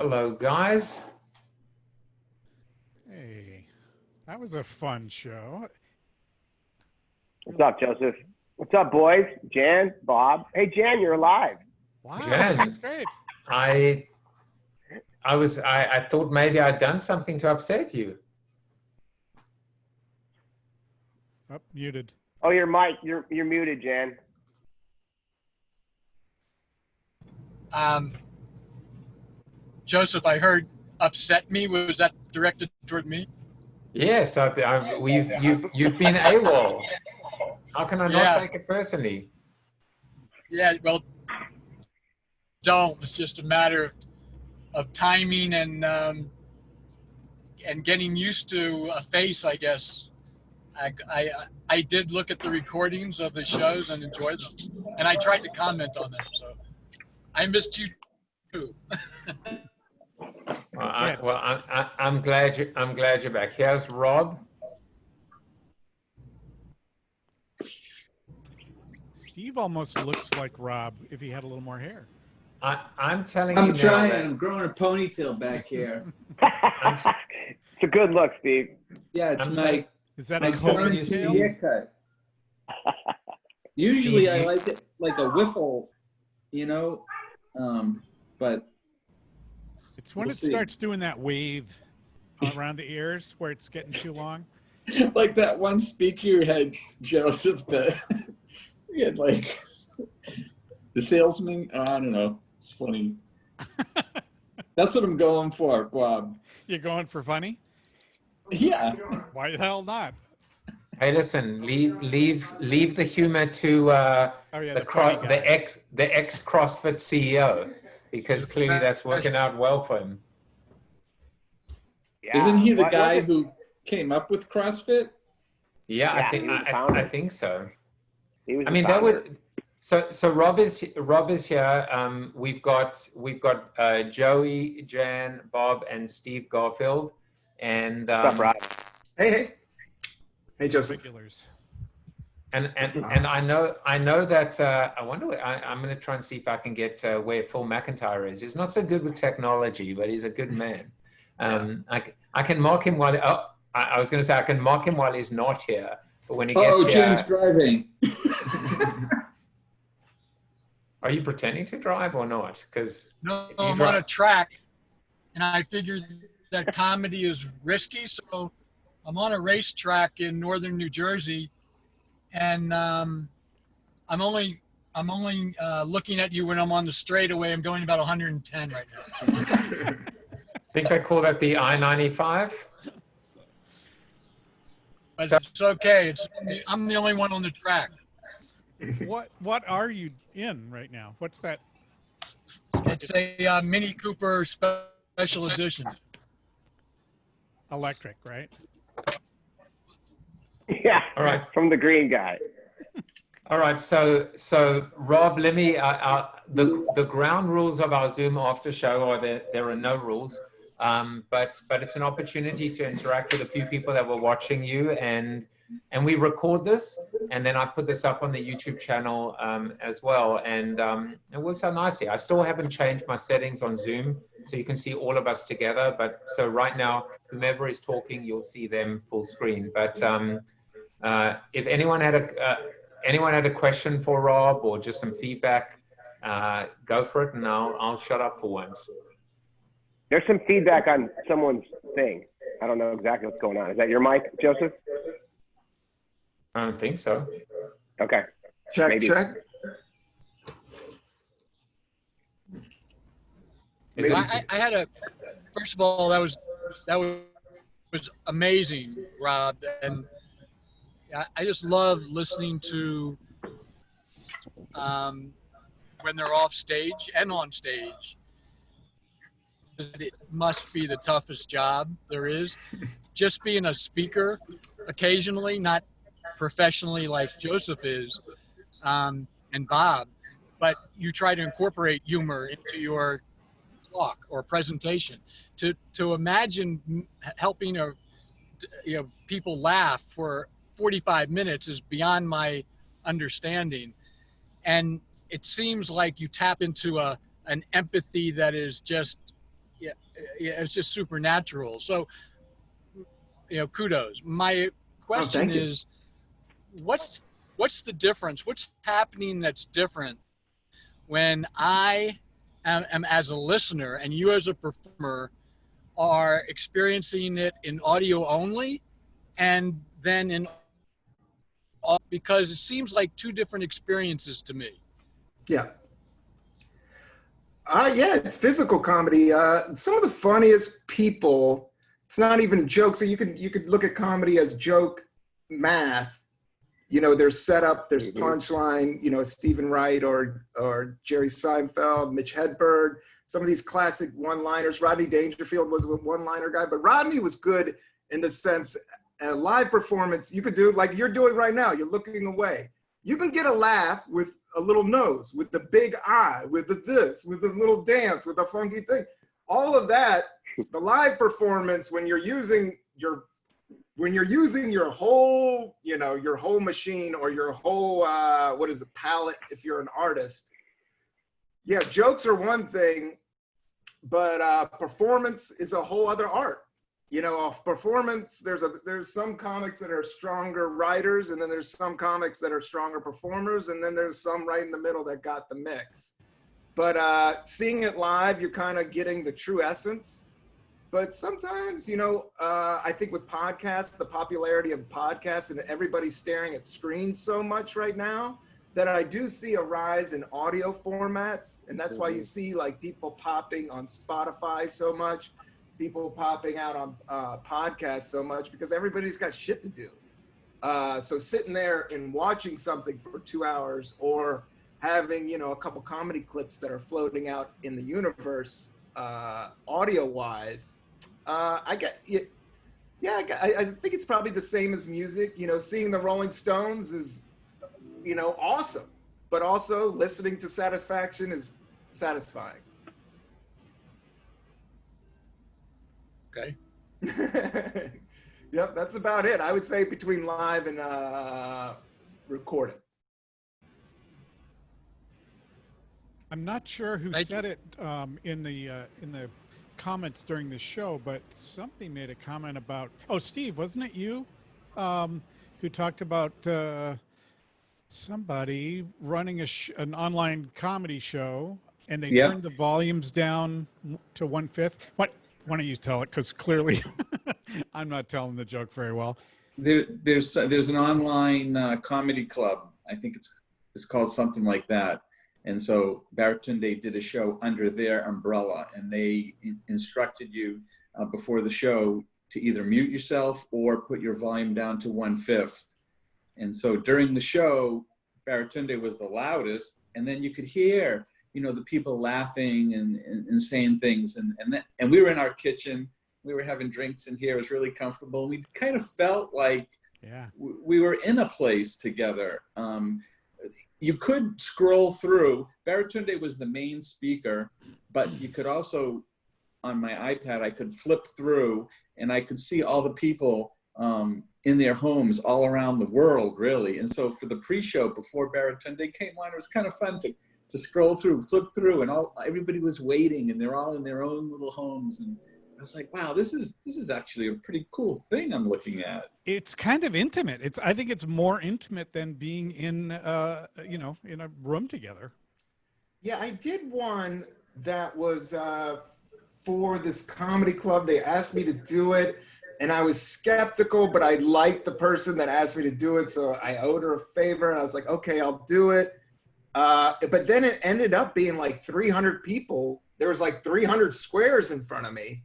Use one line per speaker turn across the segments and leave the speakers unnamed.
Hello, guys.
Hey, that was a fun show.
What's up, Joseph? What's up, boys? Jan, Bob. Hey, Jan, you're alive.
Wow,
Jan.
that's great.
I thought maybe I'd done something to upset you.
Oh, muted.
Oh, your mic. You're muted, Jan.
Joseph, I heard upset me. Was that directed toward me?
Yes, you've been AWOL. How can I not take it personally?
Yeah, well, don't. It's just a matter of timing and getting used to a face, I guess. I did look at the recordings of the shows and enjoyed them, and I tried to comment on them. So I missed you too.
I'm glad you're back. Here's Rob.
Steve almost looks like Rob if he had a little more hair.
I'm telling you now.
I'm trying. I'm growing a ponytail back here.
It's a good look, Steve.
Yeah, it's my.
Is that
my
a Kobe
tail? Haircut. Usually, I like it like a wiffle, you know, but
it's when it starts doing that wave around the ears where it's getting too long.
Like that one speaker you had, Joseph. We had like the salesman. I don't know. It's funny. That's what I'm going for, Bob.
You're going for funny?
Yeah.
Why the hell not?
Hey, listen. Leave the humor to the ex CrossFit CEO, because clearly that's working out well for him.
Yeah.
Isn't he the guy who came up with CrossFit?
Yeah, I think so.
He was
I mean, that would. So Rob is here. We've got Joey, Jan, Bob, and Steve Garfield, and
What's up, Rob?
Hey, Joseph.
Regulars.
And I know that I wonder. I'm going to try and see if I can get where Phil McIntyre is. He's not so good with technology, but he's a good man. I can mark him while. I was going to say I can mark him while he's not here, but when he gets here.
James driving.
Are you pretending to drive or not? Because
no, I'm on a track, and I figured that comedy is risky, so I'm on a racetrack in northern New Jersey, and I'm only looking at you when I'm on the straightaway. I'm going about 110 right now.
I think they call that the I-95.
But it's okay. I'm the only one on the track.
What are you in right now? What's that?
It's a Mini Cooper special edition.
Electric, right?
Yeah.
All right.
From the green guy.
All right. So Rob, let me. The ground rules of our Zoom after show are that there are no rules, but it's an opportunity to interact with a few people that were watching you, and we record this, and then I put this up on the YouTube channel as well, and it works out nicely. I still haven't changed my settings on Zoom, so you can see all of us together. But so right now, whomever is talking, you'll see them full screen. But if anyone had a question for Rob or just some feedback, go for it, and I'll shut up for once.
There's some feedback on someone's thing. I don't know exactly what's going on. Is that your mic, Joseph?
I don't think so.
Okay.
Check.
I had a. First of all, that was amazing, Rob, and I just love listening to when they're off stage and on stage. It must be the toughest job there is. Just being a speaker occasionally, not professionally like Joseph is, and Bob, but you try to incorporate humor into your talk or presentation. To imagine helping people laugh for 45 minutes is beyond my understanding, and it seems like you tap into an empathy that is just yeah, it's just supernatural. So, kudos. My question
thank you.
is, what's the difference? What's happening that's different when I am as a listener and you as a performer are experiencing it in audio only, and then in, because it seems like two different experiences to me.
Yeah. Yeah, it's physical comedy. Some of the funniest people, it's not even jokes. So you could look at comedy as joke math. There's setup, there's punchline, Stephen Wright or Jerry Seinfeld, Mitch Hedberg, some of these classic one-liners. Rodney Dangerfield was a one-liner guy, but Rodney was good in the sense, a live performance, you could do like you're doing right now, you're looking away. You can get a laugh with a little nose, with the big eye, with the this, with the little dance, with the funky thing. All of that, the live performance, when you're using your whole, your whole machine or your whole, palette, if you're an artist. Yeah, jokes are one thing, but performance is a whole other art. Performance, there's some comics that are stronger writers, and then there's some comics that are stronger performers, and then there's some right in the middle that got the mix. But seeing it live, you're kind of getting the true essence. But sometimes, I think with podcasts, the popularity of podcasts and everybody's staring at screens so much right now, that I do see a rise in audio formats. And that's why you see like people popping on Spotify so much, people popping out on podcasts so much, because everybody's got shit to do. So sitting there and watching something for 2 hours, or having, a couple comedy clips that are floating out in the universe, audio wise, I think it's probably the same as music. Seeing the Rolling Stones is, awesome, but also listening to Satisfaction is satisfying.
Okay.
Yep, that's about it. I would say between live and recording.
I'm not sure who said it in the comments during the show, but somebody made a comment about, Steve, wasn't it you who talked about somebody running an online comedy show, and they turned the volumes down to 1/5? Why don't you tell it? Because clearly I'm not telling the joke very well.
There's an online comedy club. I think it's called something like that. And so Baratunde did a show under their umbrella, and they instructed you before the show to either mute yourself or put your volume down to 1/5. And so during the show, Baratunde was the loudest, and then you could hear, the people laughing and saying things. And we were in our kitchen, we were having drinks in here, it was really comfortable. We kind of felt like we were in a place together. You could scroll through. Baratunde was the main speaker, but you could also, on my iPad, I could flip through and I could see all the people in their homes all around the world, really. And so for the pre-show, before Baratunde came on, it was kind of fun to scroll through, flip through, and everybody was waiting, and they're all in their own little homes. And I was like, wow, this is actually a pretty cool thing I'm looking at.
It's kind of intimate. I think it's more intimate than being in in a room together.
Yeah, I did one that was for this comedy club. They asked me to do it, and I was skeptical, but I liked the person that asked me to do it, so I owed her a favor, and I was like, okay, I'll do it. But then it ended up being like 300 people. There was like 300 squares in front of me.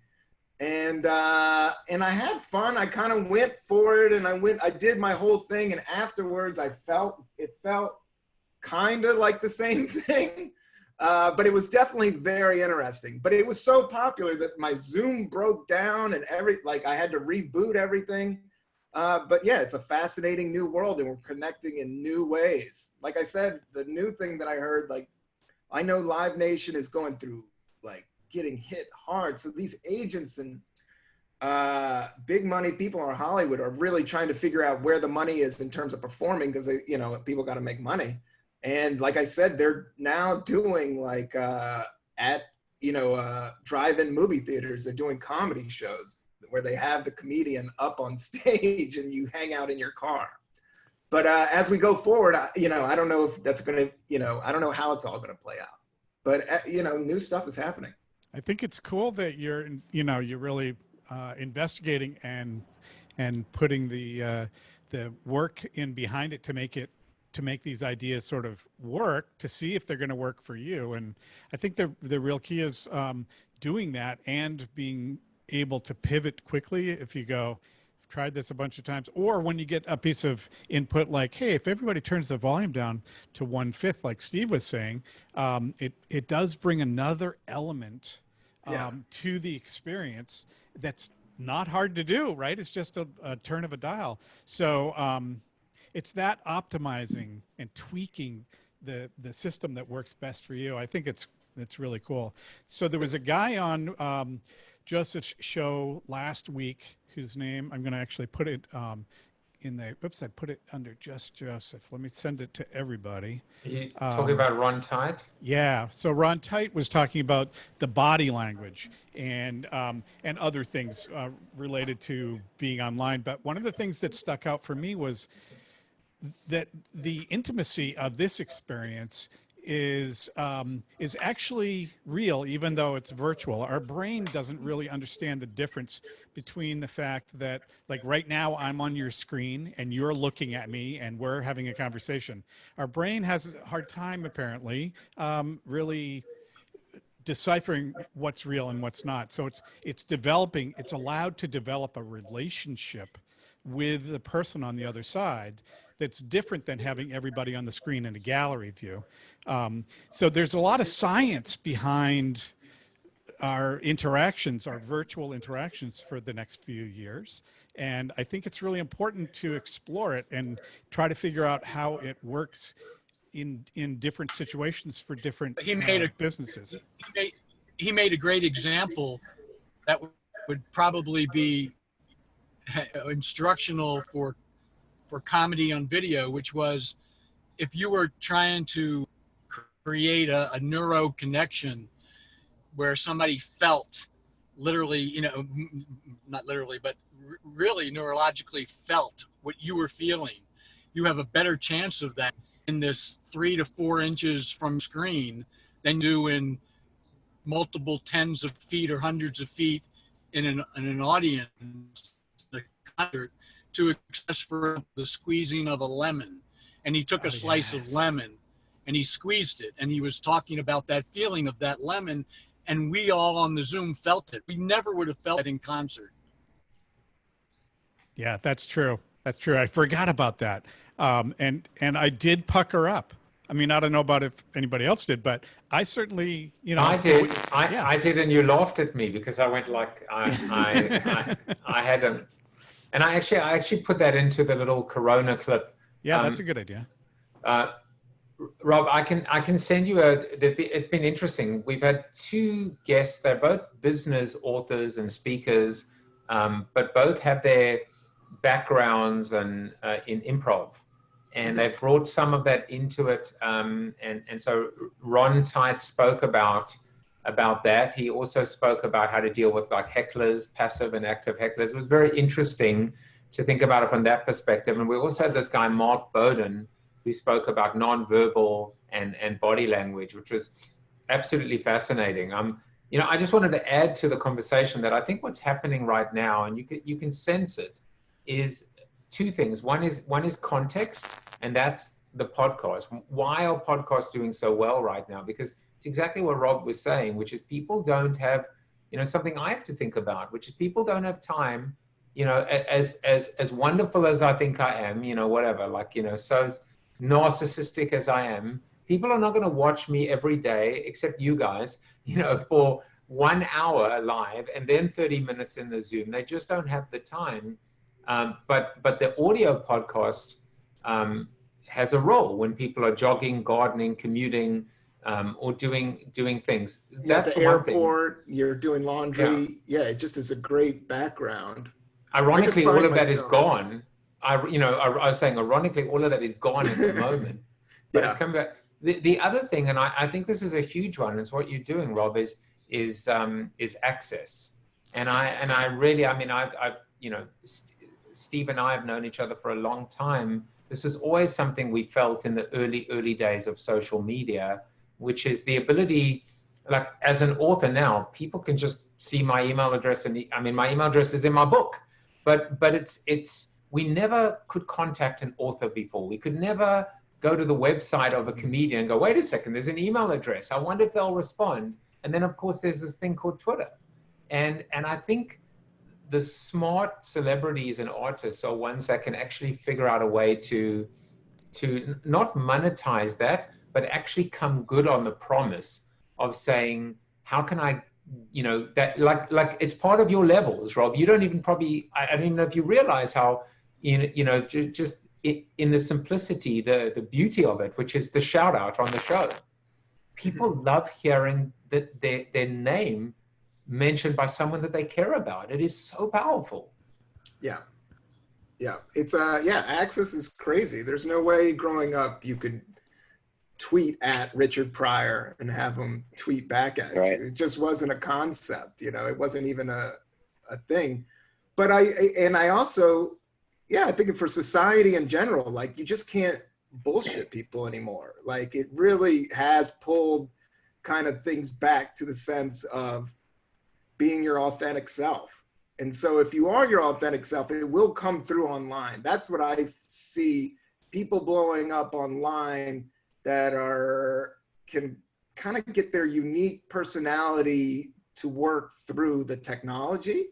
And I had fun. I kind of went for it, and I did my whole thing. And afterwards it felt kind of like the same thing. But it was definitely very interesting. But it was so popular that my Zoom broke down and I had to reboot everything. But yeah, it's a fascinating new world, and we're connecting in new ways. Like I said, the new thing that I heard, I know Live Nation is going through getting hit hard. So these agents and big money people in Hollywood are really trying to figure out where the money is in terms of performing, because people got to make money. And like I said, they're now doing at drive-in movie theaters. They're doing comedy shows where they have the comedian up on stage and you hang out in your car. But as we go forward, I don't know if that's going to, I don't know how it's all going to play out. But, new stuff is happening.
I think it's cool that you're really investigating and putting the work in behind it to make these ideas sort of work, to see if they're going to work for you. And I think the real key is doing that and being able to pivot quickly. If you go, I've tried this a bunch of times, or when you get a piece of input like, hey, if everybody turns the volume down to 1/5, like Steve was saying, it does bring another element to the experience that's not hard to do, right? It's just a turn of a dial. So it's that optimizing and tweaking the system that works best for you. I think it's really cool. So there was a guy on Joseph's show last week whose name I'm going to actually put it in the, oops, I put it under just Joseph. Let me send it to everybody.
You talking about Ron Tite?
Yeah. So Ron Tite was talking about the body language and other things related to being online. But one of the things that stuck out for me was that the intimacy of this experience is actually real, even though it's virtual. Our brain doesn't really understand the difference between the fact that, like, right now I'm on your screen and you're looking at me and we're having a conversation. Our brain has a hard time, apparently, really deciphering what's real and what's not. So it's allowed to develop a relationship with the person on the other side that's different than having everybody on the screen in a gallery view. So there's a lot of science behind our interactions, our virtual interactions for the next few years. And I think it's really important to explore it and try to figure out how it works in different situations for different businesses.
He made a great example that would probably be instructional for comedy on video, which was if you were trying to create a neuro connection where somebody felt literally, not literally, but really neurologically felt what you were feeling, you have a better chance of that in this 3 to 4 inches from screen than you do in multiple tens of feet or hundreds of feet in an audience, a concert, to express for the squeezing of a lemon. And he took a slice of lemon and he squeezed it, and he was talking about that feeling of that lemon, and we all on the Zoom felt it. We never would have felt it in concert.
Yeah, that's true. That's true. I forgot about that. And I did pucker up. I mean, I don't know about if anybody else did, but I certainly,
I did. I did, and you laughed at me because I went like I had a. And I actually put that into the little Corona clip.
Yeah, that's a good idea.
Rob, I can send you it's been interesting. We've had 2 guests. They're both business authors and speakers, but both have their backgrounds in improv. And they've brought some of that into it. And so Ron Tite spoke about that. He also spoke about how to deal with like hecklers, passive and active hecklers. It was very interesting to think about it from that perspective. And we also had this guy, Mark Bowden, who spoke about nonverbal and body language, which was absolutely fascinating. I just wanted to add to the conversation that I think what's happening right now, and you can sense it, is 2 things. One is context, and that's the podcast. Why are podcasts doing so well right now? Because it's exactly what Rob was saying, which is people don't have, something I have to think about, which is people don't have time, as wonderful as I think I am, whatever, so narcissistic as I am, people are not going to watch me every day, except you guys, for 1 hour live and then 30 minutes in the Zoom. They just don't have the time. But the audio podcast has a role when people are jogging, gardening, commuting, or doing things. That's
at the airport, you're doing laundry. Yeah, it just is a great background.
Ironically, all of that is gone. I was saying, ironically, all of that is gone at the moment. But it's coming back. The other thing, and I think this is a huge one, is what you're doing, Rob, is is access. And I really, I mean, I've you know, Steve and I have known each other for a long time. This is always something we felt in the early days of social media, which is the ability, like as an author now, people can just see my email address, and I mean, my email address is in my book, but it's we never could contact an author before. We could never go to the website of a comedian and go, wait a second, there's an email address. I wonder if they'll respond. And then of course there's this thing called Twitter. And I think the smart celebrities and artists are ones that can actually figure out a way to not monetize that, but actually come good on the promise of saying, how can I, you know, that like it's part of your levels, Rob. You don't even probably, I don't even know if you realize how, you know, just in the simplicity, the beauty of it, which is the shout out on the show. People love hearing that their name mentioned by someone that they care about. It is so powerful.
Yeah. Yeah. It's yeah, access is crazy. There's no way growing up you could tweet at Richard Pryor and have him tweet back at you.
Right.
It just wasn't a concept, you know, it wasn't even a thing. But I also, yeah, I think for society in general, like you just can't bullshit people anymore. Like it really has pulled kind of things back to the sense of being your authentic self. And so if you are your authentic self, it will come through online. That's what I see, people blowing up online that can kind of get their unique personality to work through the technology.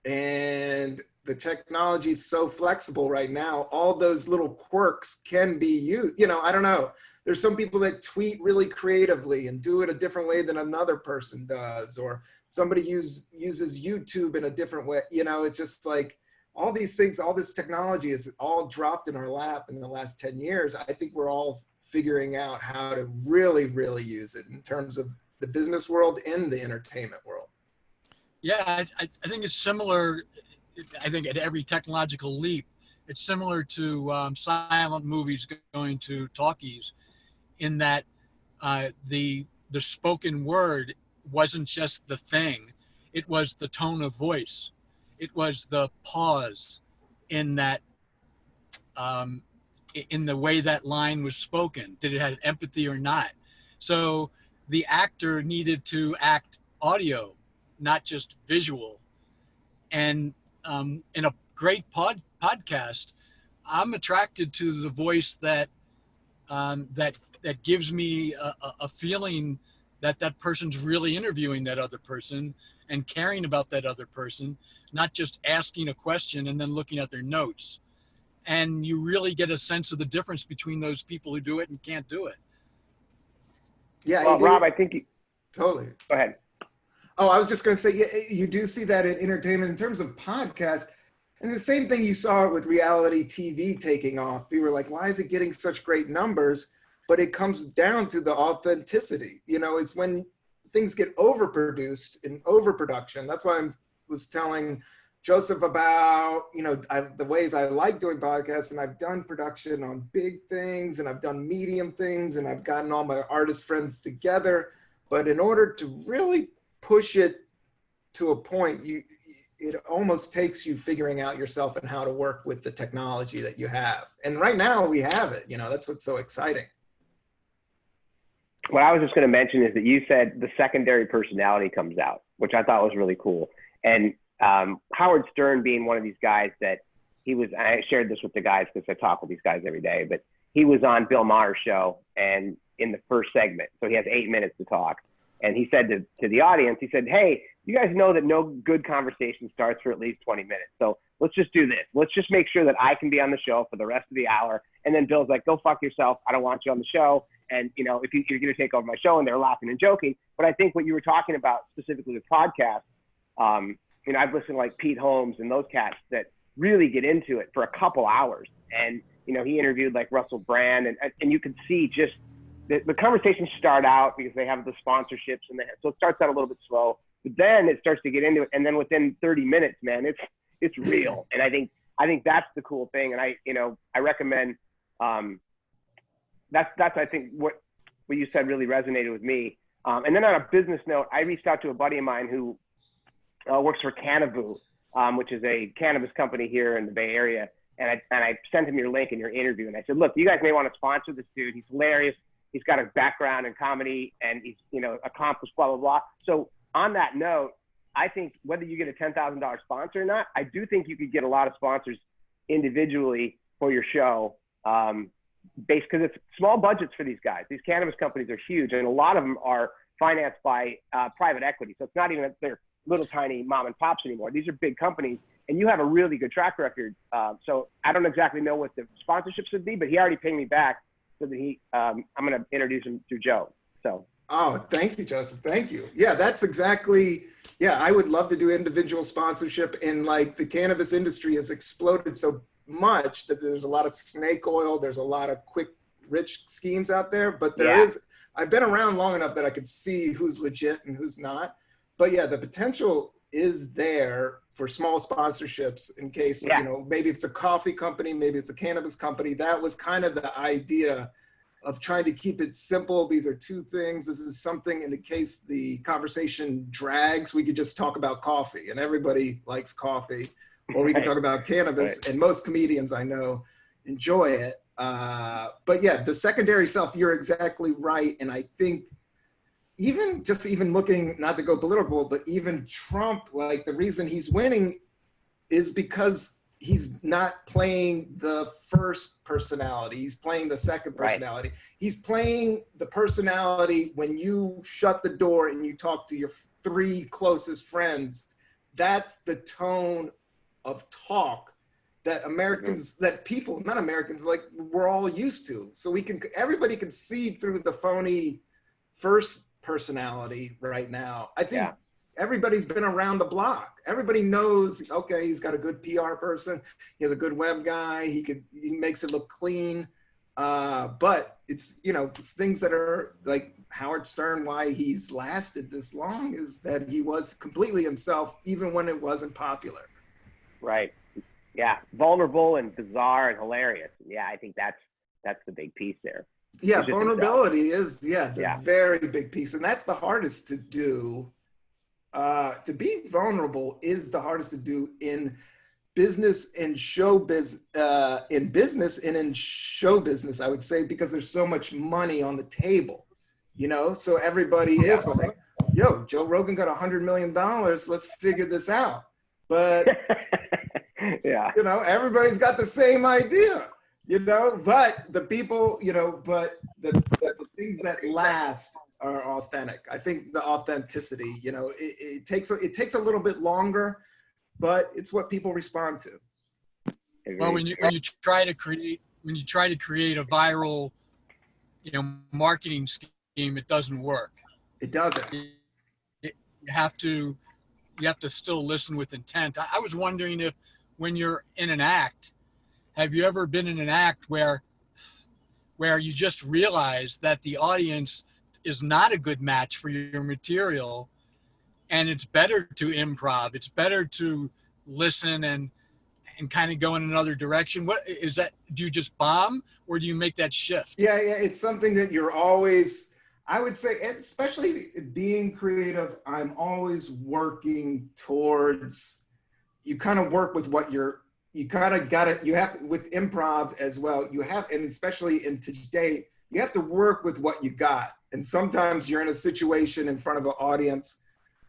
And the technology is so flexible right now, all those little quirks can be used. You know, I don't know. There's some people that tweet really creatively and do it a different way than another person does, or somebody uses YouTube in a different way. You know, it's just like all these things, all this technology is all dropped in our lap in the last 10 years. I think we're all figuring out how to really, really use it in terms of the business world and the entertainment world.
Yeah, I think it's similar. I think at every technological leap, it's similar to silent movies going to talkies, in that the spoken word wasn't just the thing, it was the tone of voice, it was the pause in that in the way that line was spoken. Did it have empathy or not? So the actor needed to act audio, not just visual. And in a great podcast, I'm attracted to the voice that that gives me a feeling that that person's really interviewing that other person and caring about that other person, not just asking a question and then looking at their notes. And you really get a sense of the difference between those people who do it and can't do it.
Yeah,
Well, Rob, I think you
totally.
Go ahead.
Oh, I was just going to say, you do see that in entertainment in terms of podcasts. And the same thing you saw with reality TV taking off. People were like, why is it getting such great numbers? But it comes down to the authenticity. You know, it's when things get overproduced in overproduction. That's why I was telling Joseph about, you know, the ways I like doing podcasts, and I've done production on big things and I've done medium things and I've gotten all my artist friends together. But in order to really push it to a point, it almost takes you figuring out yourself and how to work with the technology that you have. And right now we have it, you know, that's what's so exciting.
What I was just going to mention is that you said the secondary personality comes out, which I thought was really cool. And Howard Stern being one of these guys that I shared this with the guys because I talk with these guys every day, but he was on Bill Maher's show and in the first segment, so he has 8 minutes to talk. And he said to the audience, he said, hey, you guys know that no good conversation starts for at least 20 minutes. So let's just do this. Let's just make sure that I can be on the show for the rest of the hour. And then Bill's like, go fuck yourself. I don't want you on the show. And, you know, if you're going to take over my show, and they're laughing and joking. But I think what you were talking about specifically with podcasts, you know, I've listened to like Pete Holmes and those cats that really get into it for a couple hours. And, you know, he interviewed like Russell Brand, and you can see just the conversations start out because they have the sponsorships, and so it starts out a little bit slow, but then it starts to get into it. And then within 30 minutes, man, it's real. And I think that's the cool thing. And I recommend, that's I think what you said really resonated with me. And then on a business note, I reached out to a buddy of mine who works for Cannavu, which is a cannabis company here in the Bay Area. And I sent him your link in your interview. And I said, look, you guys may want to sponsor this dude. He's hilarious. He's got a background in comedy and he's, you know, accomplished, blah, blah, blah. So on that note, I think whether you get a $10,000 sponsor or not, I do think you could get a lot of sponsors individually for your show, because it's small budgets for these guys. These cannabis companies are huge, and a lot of them are financed by private equity. So it's not even that they're little tiny mom and pops anymore. These are big companies, and you have a really good track record. So I don't exactly know what the sponsorships would be, but he already pinged me back so that I'm going to introduce him to Joe. So.
Oh, thank you, Joseph. Thank you. Yeah, that's exactly. Yeah, I would love to do individual sponsorship. And like the cannabis industry has exploded so much that there's a lot of snake oil. There's a lot of quick, rich schemes out there. But there is. I've been around long enough that I could see who's legit and who's not. But yeah, the potential is there for small sponsorships in case, you know, maybe it's a coffee company, maybe it's a cannabis company. That was kind of the idea of trying to keep it simple. These are two things. This is something in the case the conversation drags, we could just talk about coffee, and everybody likes coffee, or we can talk about cannabis, and most comedians I know enjoy it. But yeah, the secondary self, you're exactly right. And I think even looking, not to go political, but even Trump, like the reason he's winning is because he's not playing the first personality. He's playing the second personality. He's playing the personality when you shut the door and you talk to your three closest friends. That's the tone of talk that Americans, that people, not Americans, like we're all used to. So everybody can see through the phony first personality right now. I think everybody's been around the block. Everybody knows, okay, he's got a good PR person. He has a good web guy. He makes it look clean. But it's, you know, it's things that are like Howard Stern, why he's lasted this long is that he was completely himself, even when it wasn't popular.
Right. Yeah. Vulnerable and bizarre and hilarious. Yeah. I think that's the big piece there.
Yeah. Vulnerability is, the very big piece. And that's the hardest to do. To be vulnerable is the hardest to do in business and show business, in business and in show business, I would say, because there's so much money on the table, you know? So everybody is like, yo, Joe Rogan got $100 million. Let's figure this out. But, you know, everybody's got the same idea, you know, but the people, you know, but the things that last are authentic. I think the authenticity, you know, it takes a little bit longer, but it's what people respond to.
Well, when you try to create a viral, you know, marketing scheme, it doesn't work.
It doesn't.
You have to still listen with intent. I was wondering if, when you're in an act, have you ever been in an act where you just realize that the audience is not a good match for your material, and it's better to improv, it's better to listen and kind of go in another direction? What is that? Do you just bomb, or do you make that shift?
Yeah, it's something that you're always, I would say, especially being creative, I'm always working towards, you kind of work with what you kind of got it. You have to, with improv as well, you have, and especially in today, you have to work with what you got. And sometimes you're in a situation in front of an audience.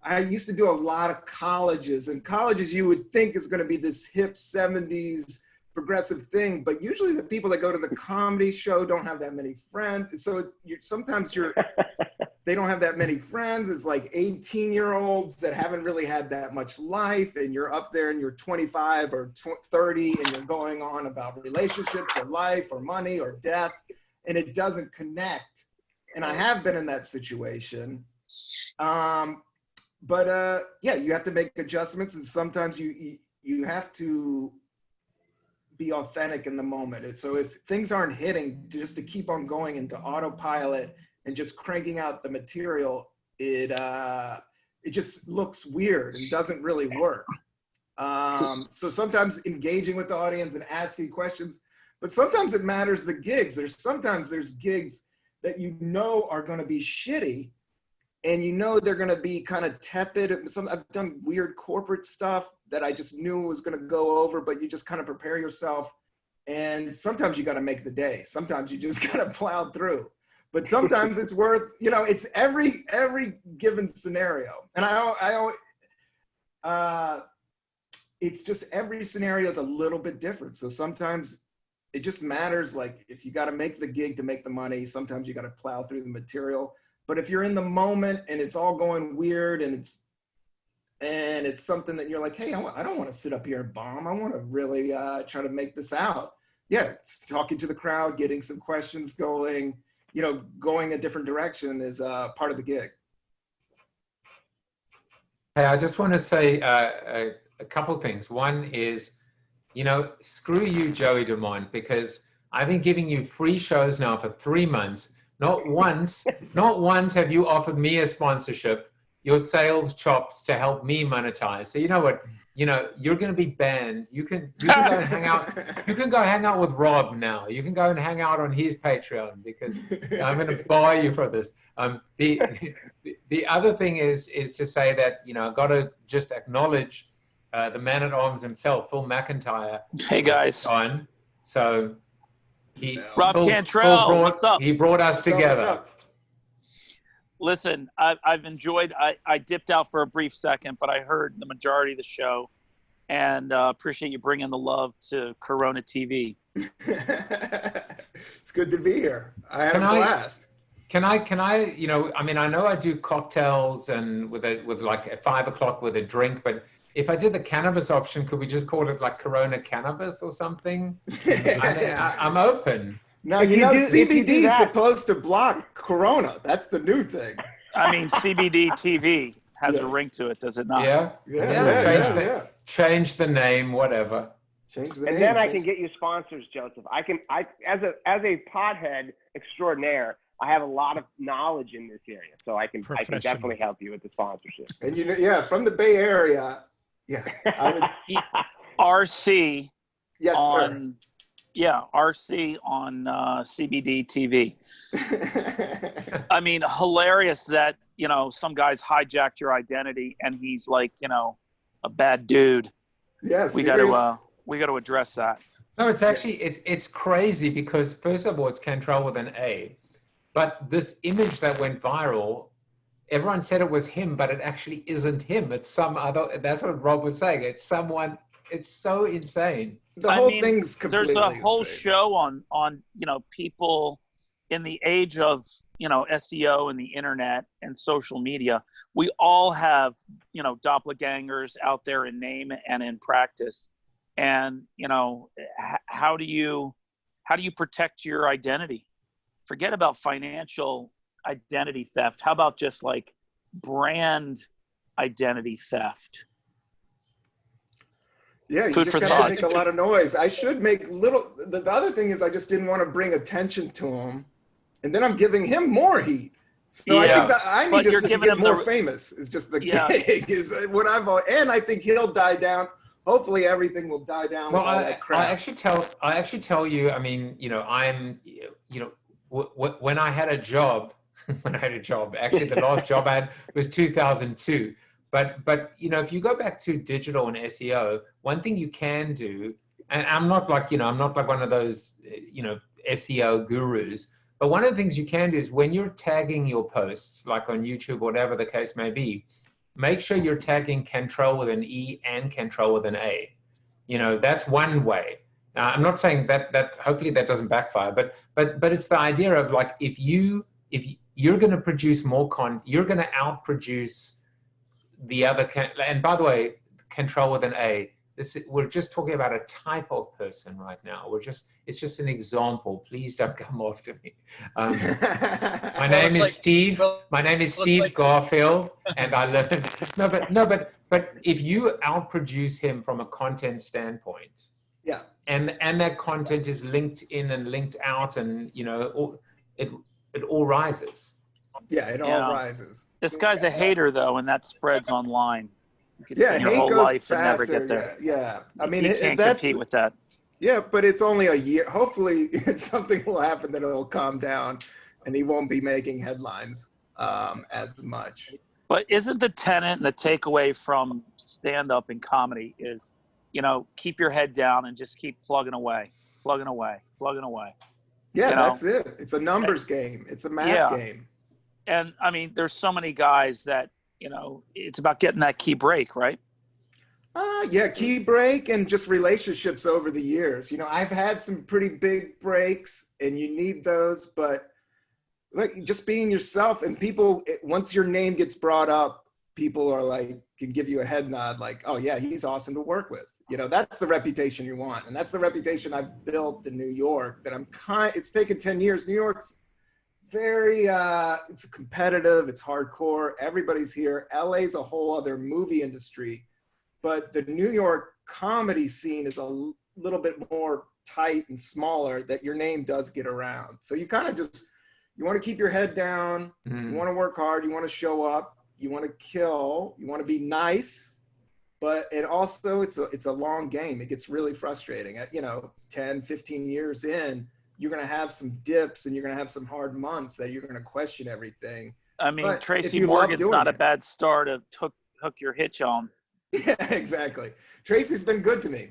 I used to do a lot of colleges, and colleges you would think is going to be this hip 70s progressive thing, but usually the people that go to the comedy show don't have that many friends. So sometimes they don't have that many friends. It's like 18-year-olds that haven't really had that much life, and you're up there and you're 25 or 30 and you're going on about relationships or life or money or death, and it doesn't connect. And I have been in that situation. But you have to make adjustments, and sometimes you have to be authentic in the moment. And so if things aren't hitting, just to keep on going into autopilot and just cranking out the material, it just looks weird and doesn't really work. So sometimes engaging with the audience and asking questions, but sometimes it matters the gigs. There's gigs that you know are going to be shitty, and you know they're going to be kind of tepid. I've done weird corporate stuff that I just knew was going to go over, but you just kind of prepare yourself. And sometimes you got to make the day. Sometimes you just got to plow through. But sometimes it's worth, it's every given scenario. And it's just every scenario is a little bit different. So sometimes it just matters, like if you got to make the gig to make the money, sometimes you got to plow through the material. But if you're in the moment and it's all going weird and it's something that you're like, hey, I don't want to sit up here and bomb. I want to really try to make this out. Yeah, talking to the crowd, getting some questions going, going a different direction is part of the gig.
Hey, I just want to say a couple things. One is, screw you, Joey DeMont, because I've been giving you free shows now for 3 months. Not once have you offered me a sponsorship, your sales chops to help me monetize. So you know what? You're going to be banned. You can go and hang out. You can go hang out with Rob now. You can go and hang out on his Patreon because I'm going to buy you for this. The other thing is to say that I've got to just acknowledge the man at arms himself, Phil McIntyre.
Hey guys.
On. So
Rob Cantrell, what's up?
He brought us together.
What's up?
Listen, I've enjoyed. I dipped out for a brief second, but I heard the majority of the show, and appreciate you bringing the love to Corona TV.
It's good to be here. I had a blast.
Can I? I know I do cocktails and with like at 5 o'clock with a drink, but if I did the cannabis option, could we just call it like Corona Cannabis or something? I'm open.
No, CBD is supposed to block Corona. That's the new thing.
I mean, CBD TV has a ring to it, does it not?
Yeah.
Change the name, whatever.
Change the name. And then I can get you sponsors, Joseph. As a pothead extraordinaire, I have a lot of knowledge in this area, so I can definitely help you with the sponsorship.
And from the Bay Area,
RC.
Yes, sir.
Yeah, RC on CBD TV. I mean, hilarious that some guys hijacked your identity, and he's like a bad dude.
Yes,
we got to address that.
No, it's actually it's crazy because first of all, it's Cantrell with an A, but this image that went viral, everyone said it was him, but it actually isn't him. It's some other. That's what Rob was saying. It's someone. It's so insane.
The whole thing's completely
There's a whole
insane.
show on people in the age of SEO and the internet and social media. We all have doppelgangers out there in name and in practice. And how do you protect your identity? Forget about financial identity theft. How about just like brand identity theft?
Yeah, you just have to make a lot of noise. I should make little. The other thing is I just didn't want to bring attention to him, and then I'm giving him more heat. So I think that I need just to get more famous. Is just the gig is what and I think he'll die down. Hopefully, everything will die down.
Well,
with all that crap.
I actually tell you. I mean, I'm when I had a job. Actually, the last job I had was 2002. But if you go back to digital and SEO, one thing you can do, and I'm not like one of those SEO gurus, but one of the things you can do is when you're tagging your posts, like on YouTube, whatever the case may be, make sure you're tagging Cantrell with an E and Cantrell with an A. That's one way. I'm not saying that hopefully that doesn't backfire, but it's the idea of like if you're going to produce more you're going to outproduce the other, and by the way, Cantrell with an A. We're just talking about a type of person right now. It's just an example. Please don't come after me. My name is Steve. My name is Steve Garfield, and I learned but if you outproduce him from a content standpoint, and that content is linked in and linked out, and it all rises.
Yeah, it all rises.
This guy's a hater, though, and that spreads online.
Hate
your whole
goes
life
faster.
And never get there.
Yeah. I mean,
you can't compete with that.
Yeah, but it's only a year. Hopefully, something will happen that it'll calm down, and he won't be making headlines. as much.
But isn't the tenet and the takeaway from stand-up and comedy is, you know, keep your head down and just keep plugging away, plugging away, plugging away.
Yeah,
You know?
that's it. It's a numbers game. It's a math game.
And I mean, there's so many guys that, you know, it's about getting that key break, right?
Yeah, key break and just relationships over the years. You know, I've had some pretty big breaks and you need those, but like just being yourself, and people, once your name gets brought up, people are like, can give you a head nod like, oh yeah, he's awesome to work with. You know, that's the reputation you want. And that's the reputation I've built in New York that it's taken 10 years. New York's very, it's competitive, it's hardcore. Everybody's here. LA's a whole other movie industry, but the New York comedy scene is a little bit more tight and smaller, that your name does get around. So you kind of just, you want to keep your head down. You want to work hard. You want to show up. You want to kill. You want to be nice. But it also, it's a long game. It gets really frustrating. You know, 10, 15 years in, you're going to have some dips and you're going to have some hard months that you're going to question everything.
I mean,
But
Tracy
if you
Morgan's
love
not a
doing
bad star to hook your hitch on.
Yeah, exactly. Tracy's been good to me.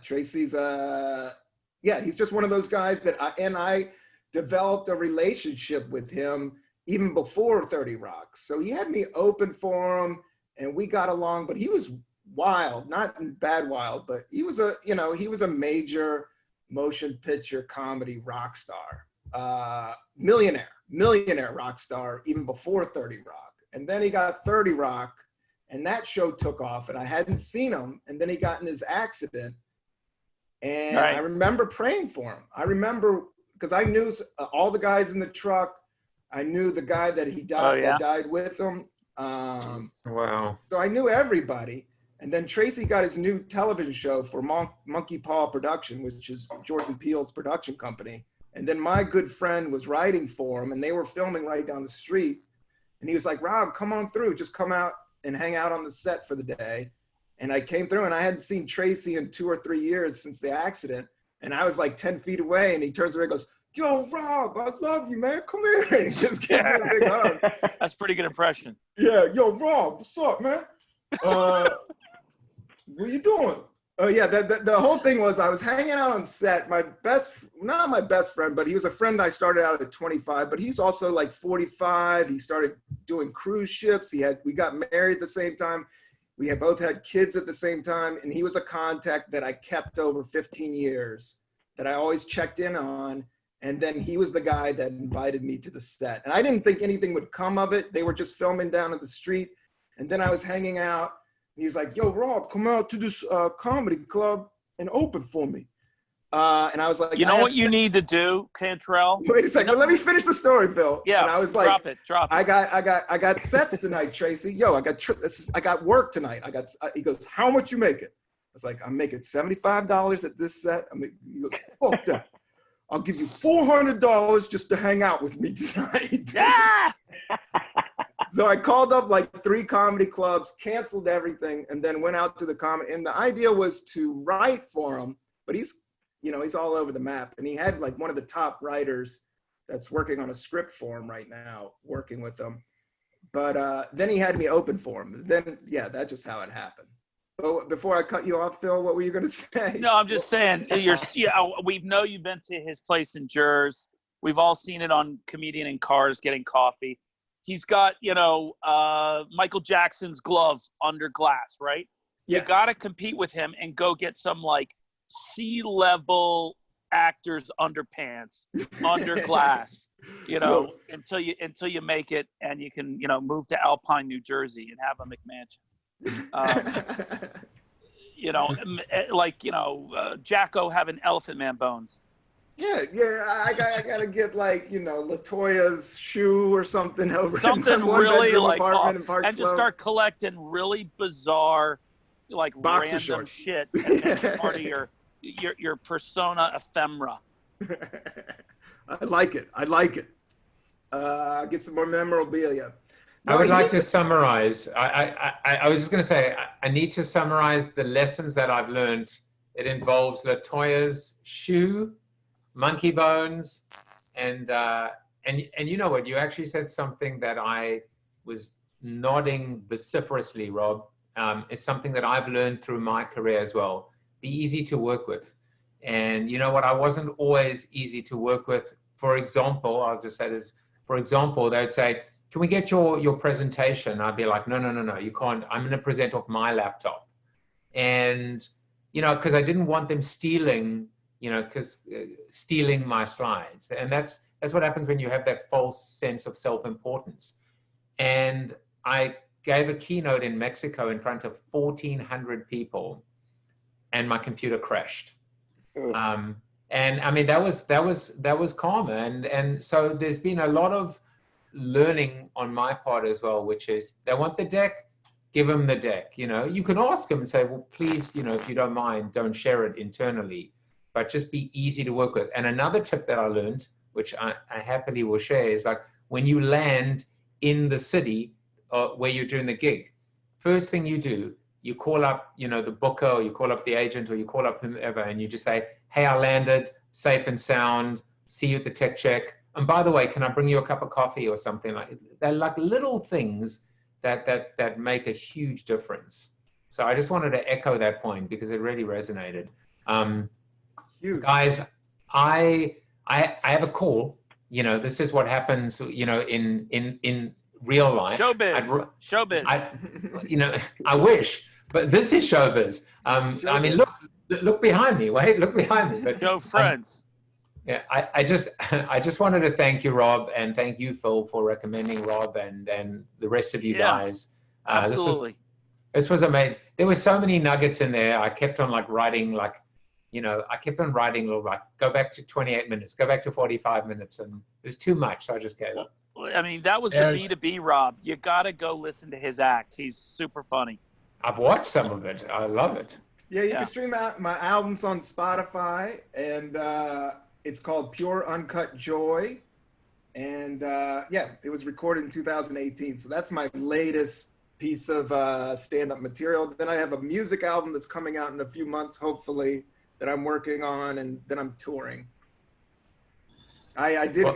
Tracy's, yeah, he's just one of those guys that I developed a relationship with him even before 30 Rock. So he had me open for him and we got along, but he was wild, not bad wild, but he was a major motion picture comedy rock star, millionaire rock star even before 30 Rock. And then he got 30 Rock and that show took off and I hadn't seen him. And then he got in his accident and I remember praying for him. I remember, because I knew all the guys in the truck. I knew the guy that he died, that died with him.
Wow.
So I knew everybody. And then Tracy got his new television show for Monkey Paw Production, which is Jordan Peele's production company. And then my good friend was writing for him and they were filming right down the street. And he was like, Rob, come on through, just come out and hang out on the set for the day. And I came through and I hadn't seen Tracy in 2 or 3 years since the accident. And I was like 10 feet away and he turns around and goes, yo, Rob, I love you, man. Come here. And he just gives me a big hug.
That's a pretty good impression.
Yeah, yo, Rob, what's up, man? What you doing? Oh, yeah, the whole thing was I was hanging out on set. Not my best friend, but he was a friend I started out at 25, but he's also like 45. He started doing cruise ships. We got married at the same time. We had both had kids at the same time, and he was a contact that I kept over 15 years that I always checked in on. And then he was the guy that invited me to the set. And I didn't think anything would come of it. They were just filming down at the street. And then I was hanging out. And he's like, yo, Rob, come out to this comedy club and open for me. And I was like,
you know what you need to do, Cantrell?
Wait a second, but let me finish the story, Bill.
Yeah,
and I was like,
drop it.
I got sets tonight, Tracy. Yo, I got work tonight. He goes, how much you making? I was like, I'm making $75 at this set. He goes, fuck that. I'll give you $400 just to hang out with me tonight.
Yeah.
So I called up like 3 comedy clubs, canceled everything, and then went out to the comedy. And the idea was to write for him, but he's all over the map. And he had like one of the top writers that's working on a script for him right now, working with him. But then he had me open for him. Then, yeah, that's just how it happened. But before I cut you off, Phil, what were you going to say?
No, I'm just saying, we know you've been to his place in Jersey. We've all seen it on Comedian in Cars getting coffee. He's got, Michael Jackson's gloves under glass, right?
Yes.
You got to compete with him and go get some like C-level actors underpants under glass, until you make it and you can, move to Alpine, New Jersey and have a McMansion. Jacko having Elephant Man bones.
Yeah, I gotta get like LaToya's shoe or something over
something
in one
really like
apartment in Park
and
Slope.
Just start collecting really bizarre, like
boxer
random
shorts.
shit and make it part of your persona ephemera.
I like it. Get some more memorabilia.
I would like to summarize. I was just going to say, I need to summarize the lessons that I've learned. It involves LaToya's shoe, monkey bones, and and you know what? You actually said something that I was nodding vociferously, Rob. It's something that I've learned through my career as well. Be easy to work with. And you know what? I wasn't always easy to work with. For example, I'll just say this. For example, they'd say, "Can we get your presentation?" I'd be like, no, you can't. I'm going to present off my laptop. And, you know, because I didn't want them stealing, you know, stealing my slides. And that's what happens when you have that false sense of self-importance. And I gave a keynote in Mexico in front of 1,400 people, and my computer crashed. And I mean, that was karma. And so there's been a lot of learning on my part as well, which is they want the deck, give them the deck. You know, you can ask them and say, well, please, you know, if you don't mind, don't share it internally, but just be easy to work with. And another tip that I learned, which I happily will share, is like when you land in the city where you're doing the gig, first thing you do, you call up, you know, the booker, or you call up the agent, or you call up whomever, and you just say, hey, I landed safe and sound. See you at the tech check. And by the way, can I bring you a cup of coffee or something? Like they're like little things that make a huge difference. So I just wanted to echo that point because it really resonated. Guys, I have a call. You know, this is what happens, you know, in real life.
Showbiz. Showbiz.
You know, I wish, but this is showbiz. I mean, look behind me. Wait, look behind me. But
Show friends.
yeah, I just wanted to thank you, Rob, and thank you, Phil, for recommending Rob and the rest of you guys.
Absolutely.
This was amazing. There were so many nuggets in there. I kept on like writing, like, you know, I kept on writing, like, go back to 28 minutes, go back to 45 minutes, and it was too much, so I just gave up.
I mean, that was the B2B Rob. You got to go listen to his act. He's super funny.
I've watched some of it. I love it.
Yeah, you can stream out my albums on Spotify, and it's called Pure Uncut Joy. And yeah, it was recorded in 2018. So that's my latest piece of stand-up material. Then I have a music album that's coming out in a few months, hopefully, that I'm working on, and then I'm touring. I did,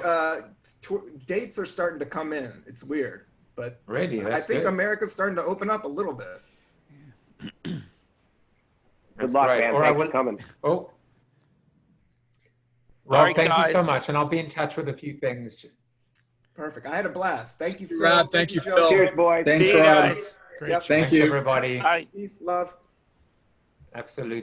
dates are starting to come in. It's weird, but
really,
I think America's starting to open up a little bit.
Good luck, man. Thanks for coming.
Oh, Rob,
right,
thank
guys.
you so much, and I'll be in touch with a few things.
Perfect. I had a blast. Thank you, Phil.
Rob, thank you, Phil.
Cheers, boys.
Thanks,
See you
Rob.
guys.
Great
Yep.
Thank
Thanks,
you.
everybody.
Bye.
Peace, love.
Absolutely.